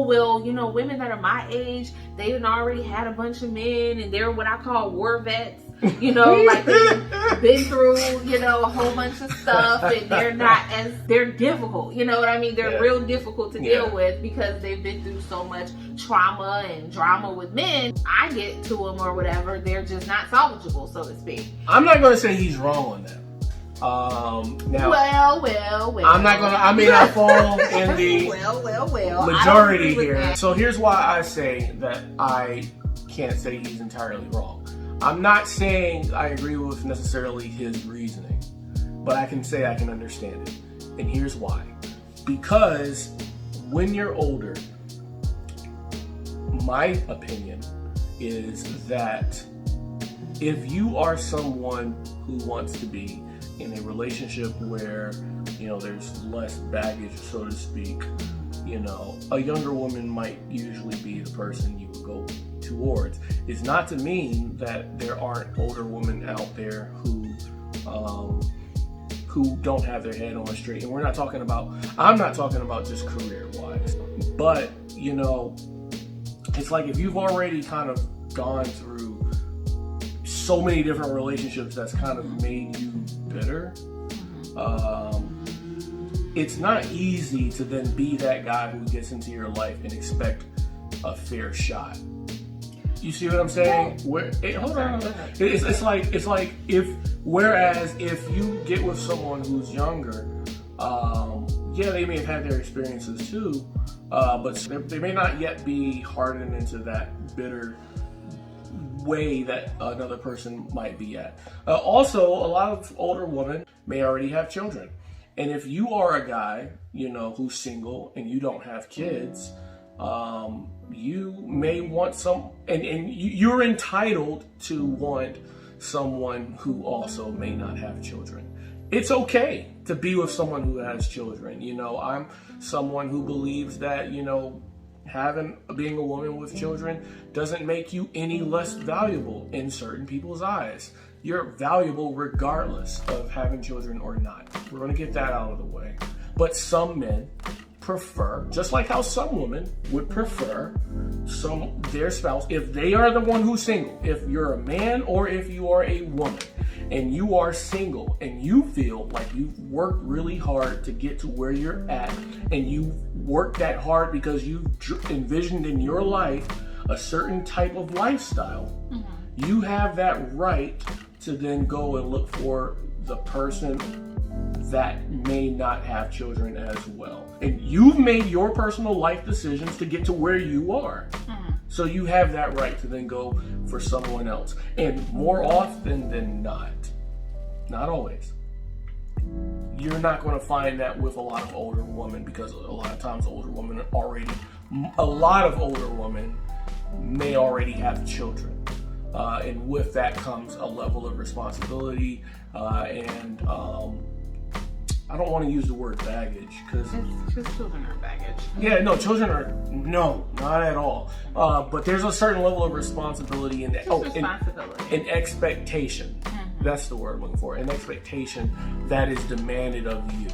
Well, you know, women that are my age, they done already had a bunch of men and they're what I call war vets. You know, like they've been through, you know, a whole bunch of stuff and they're difficult. You know what I mean? They're real difficult to deal with because they've been through so much trauma and drama with men. I get to them or whatever, they're just not salvageable, so to speak. I'm not going to say he's wrong on that. Now, well. I'm not gonna. I may not fall in the majority here. So here's why I say that I can't say he's entirely wrong. I'm not saying I agree with necessarily his reasoning, but I can say I can understand it. And here's why. Because when you're older, my opinion is that if you are someone who wants to be in a relationship where, you know, there's less baggage, so to speak, you know, a younger woman might usually be the person you would go towards. It's not to mean that there aren't older women out there who don't have their head on straight. And I'm not talking about just career-wise, but, you know, it's like if you've already kind of gone through so many different relationships that's kind of made you bitter, it's not easy to then be that guy who gets into your life and expect a fair shot. You see what I'm saying? Hold on. It's like if you get with someone who's younger, they may have had their experiences too, but they may not yet be hardened into that bitter way that another person might be at. Also, a lot of older women may already have children. And if you are a guy, you know, who's single and you don't have kids, you may want you're entitled to want someone who also may not have children. It's okay to be with someone who has children. You know, I'm someone who believes that, you know, being a woman with children doesn't make you any less valuable in certain people's eyes. You're valuable regardless of having children or not. We're going to get that out of the way. But some men prefer, just like how some women would prefer their spouse, if they are the one who's single, if you're a man or if you are a woman and you are single and you feel like you've worked really hard to get to where you're at and you've worked that hard because you've envisioned in your life a certain type of lifestyle, you have that right to then go and look for the person that may not have children as well. And you've made your personal life decisions to get to where you are. So you have that right to then go for someone else. And more often than not always, you're not going to find that with a lot of older women, because a lot of times a lot of older women may already have children. And with that comes a level of responsibility and I don't want to use the word baggage because children are baggage. Yeah, no, children are not at all. But there's a certain level of responsibility and and expectation. That's the word I'm looking for. An expectation that is demanded of you.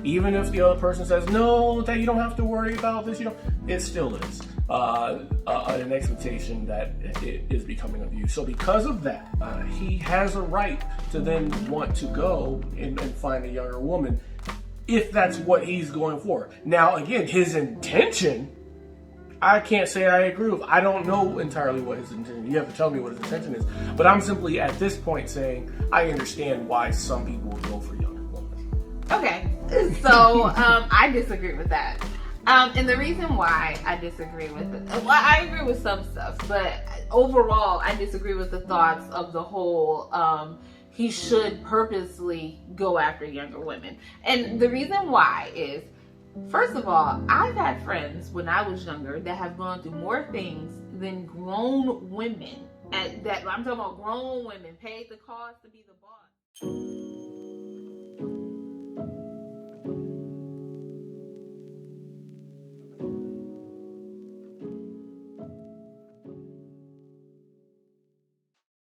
Even if the other person says no, that you don't have to worry about this, it still is an expectation that it is becoming of you. So because of that, he has a right to then want to go and find a younger woman if that's what he's going for. Now, again, his intention, I can't say I agree with. I don't know entirely what his intention is. You have to tell me what his intention is. But I'm simply at this point saying I understand why some people would go for younger women. Okay, so I disagree with that. And the reason why I disagree with it, well, I agree with some stuff, but overall, I disagree with the thoughts of the whole, he should purposely go after younger women. And the reason why is, first of all, I've had friends when I was younger that have gone through more things than grown women. I'm talking about grown women paid the cost to be the boss.